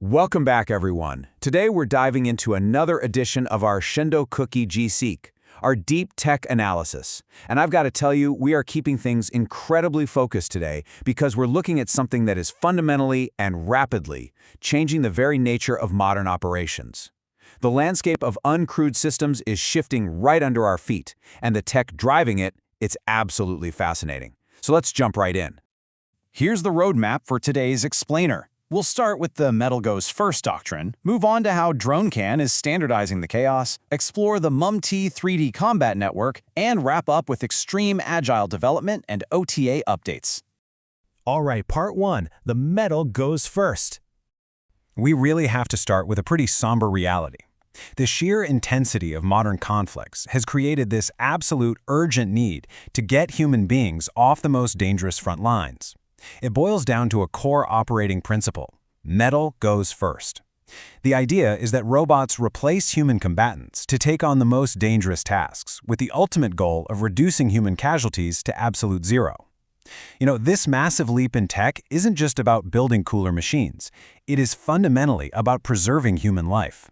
Welcome back, everyone. Today we're diving into another edition of our Shendo Cookie G-Seek, our deep tech analysis. And I've got to tell you, we are keeping things incredibly focused today because we're looking at something that is fundamentally and rapidly changing the very nature of modern operations. The landscape of uncrewed systems is shifting right under our feet, and the tech driving it, it's absolutely fascinating. So let's jump right in. Here's the roadmap for today's explainer. We'll start with the metal goes first doctrine, move on to how DroneCAN is standardizing the chaos, explore the MUMT 3D combat network, and wrap up with extreme agile development and OTA updates. All right, part one, the metal goes first. We really have to start with a pretty somber reality. The sheer intensity of modern conflicts has created this absolute urgent need to get human beings off the most dangerous front lines. It boils down to a core operating principle: metal goes first. The idea is that robots replace human combatants to take on the most dangerous tasks, with the ultimate goal of reducing human casualties to absolute zero. This massive leap in tech isn't just about building cooler machines. It is fundamentally about preserving human life.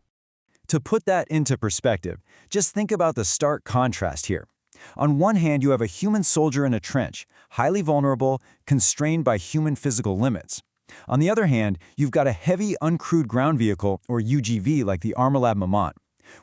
To put that into perspective, just think about the stark contrast here. On one hand, you have a human soldier in a trench, highly vulnerable, constrained by human physical limits. On the other hand, you've got a heavy uncrewed ground vehicle, or UGV, like the Armorlab Mammoth.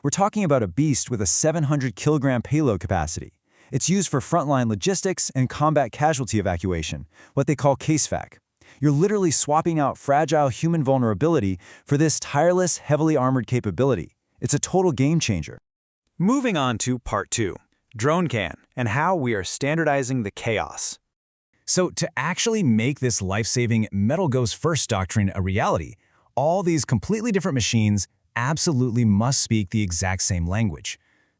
We're talking about a beast with a 700-kilogram payload capacity. It's used for frontline logistics and combat casualty evacuation, what they call CASEVAC. You're literally swapping out fragile human vulnerability for this tireless, heavily armored capability. It's a total game changer. Moving on to part two, DroneCAN, and how we are standardizing the chaos. So to actually make this life-saving metal goes first doctrine a reality, all these completely different machines absolutely must speak the exact same language.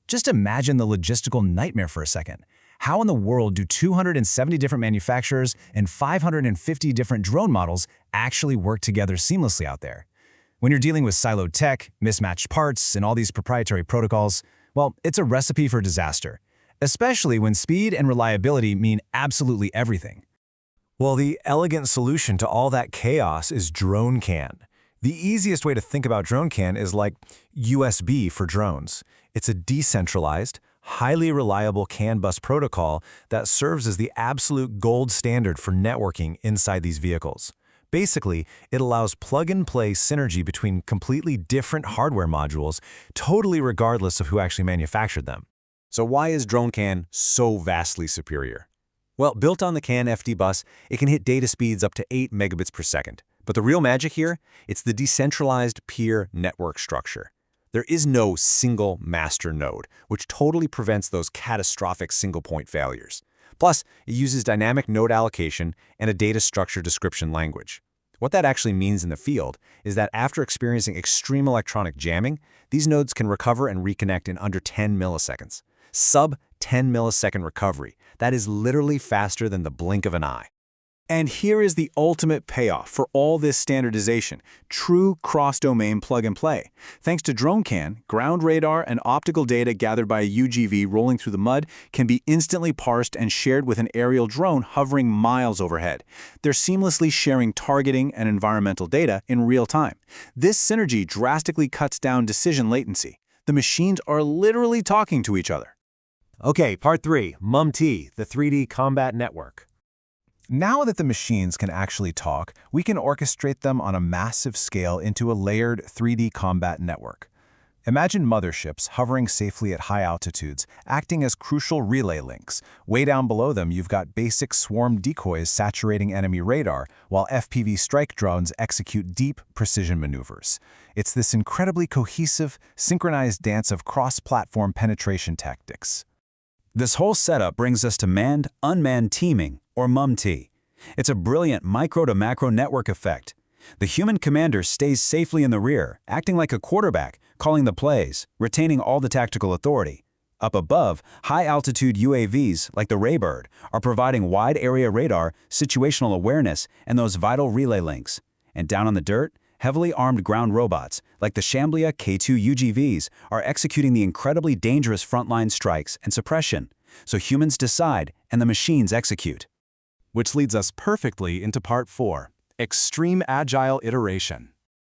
Just imagine the logistical nightmare for a second. How in the world do 270 different manufacturers and 550 different drone models actually work together seamlessly out there? When you're dealing with siloed tech, mismatched parts, and all these proprietary protocols, well, it's a recipe for disaster, especially when speed and reliability mean absolutely everything. Well, the elegant solution to all that chaos is DroneCAN. The easiest way to think about DroneCAN is like USB for drones. It's a decentralized, highly reliable CAN bus protocol that serves as the absolute gold standard for networking inside these vehicles. Basically, it allows plug-and-play synergy between completely different hardware modules, totally regardless of who actually manufactured them. So why is DroneCAN so vastly superior? Well, built on the CAN FD bus, it can hit data speeds up to 8 megabits per second. But the real magic here, it's the decentralized peer network structure. There is no single master node, which totally prevents those catastrophic single-point failures. Plus, it uses dynamic node allocation and a data structure description language. What that actually means in the field is that after experiencing extreme electronic jamming, these nodes can recover and reconnect in under 10 milliseconds. Sub-10 millisecond recovery. That is literally faster than the blink of an eye. And here is the ultimate payoff for all this standardization: true cross-domain plug-and-play. Thanks to DroneCAN, ground radar and optical data gathered by a UGV rolling through the mud can be instantly parsed and shared with an aerial drone hovering miles overhead. They're seamlessly sharing targeting and environmental data in real time. This synergy drastically cuts down decision latency. The machines are literally talking to each other. Okay, part three, MUMT, the 3D combat network. Now that the machines can actually talk, we can orchestrate them on a massive scale into a layered 3D combat network. Imagine motherships hovering safely at high altitudes, acting as crucial relay links. Way down below them, you've got basic swarm decoys saturating enemy radar, while FPV strike drones execute deep, precision maneuvers. It's this incredibly cohesive, synchronized dance of cross-platform penetration tactics. This whole setup brings us to manned-unmanned teaming, or MUMT. It's a brilliant micro-to-macro network effect. The human commander stays safely in the rear, acting like a quarterback, calling the plays, retaining all the tactical authority. Up above, high-altitude UAVs, like the Raybird, are providing wide-area radar, situational awareness, and those vital relay links. And down on the dirt, heavily armed ground robots, like the Shamblia K2 UGVs, are executing the incredibly dangerous frontline strikes and suppression. So humans decide, and the machines execute. Which leads us perfectly into part 4, extreme agile iteration.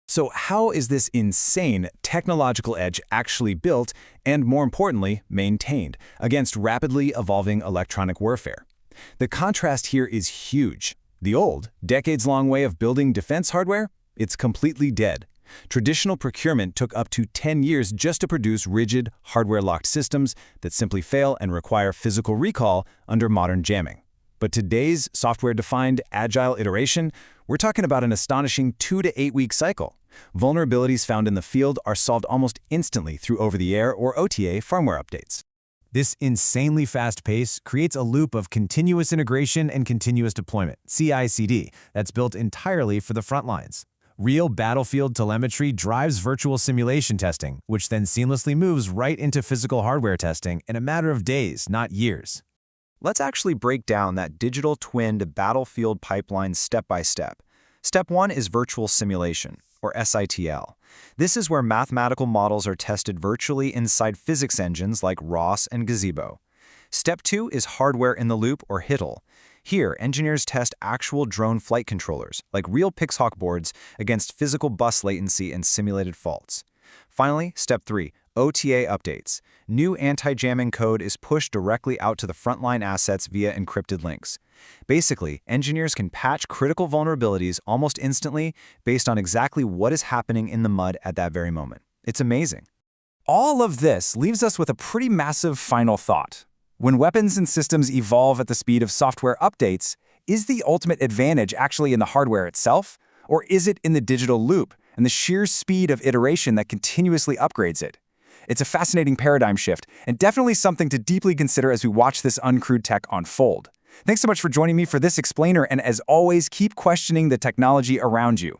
So how is this insane technological edge actually built and, more importantly, maintained against rapidly evolving electronic warfare? The contrast here is huge. The old, decades-long way of building defense hardware? It's completely dead. Traditional procurement took up to 10 years just to produce rigid, hardware-locked systems that simply fail and require physical recall under modern jamming. But today's software-defined agile iteration, we're talking about an astonishing 2 to 8 week cycle. Vulnerabilities found in the field are solved almost instantly through over-the-air or OTA firmware updates. This insanely fast pace creates a loop of continuous integration and continuous deployment, CI/CD, that's built entirely for the front lines. Real battlefield telemetry drives virtual simulation testing, which then seamlessly moves right into physical hardware testing in a matter of days, not years. Let's actually break down that digital twinned battlefield pipeline step by step. Step 1 is virtual simulation, or SITL. This is where mathematical models are tested virtually inside physics engines like ROS and Gazebo. Step 2 is hardware in the loop, or HITL. Here, engineers test actual drone flight controllers, like real Pixhawk boards, against physical bus latency and simulated faults. Finally, Step 3, OTA updates. New anti-jamming code is pushed directly out to the frontline assets via encrypted links. Basically, engineers can patch critical vulnerabilities almost instantly based on exactly what is happening in the mud at that very moment. It's amazing. All of this leaves us with a pretty massive final thought. When weapons and systems evolve at the speed of software updates, is the ultimate advantage actually in the hardware itself? Or is it in the digital loop and the sheer speed of iteration that continuously upgrades it? It's a fascinating paradigm shift, and definitely something to deeply consider as we watch this uncrewed tech unfold. Thanks so much for joining me for this explainer, and as always, keep questioning the technology around you.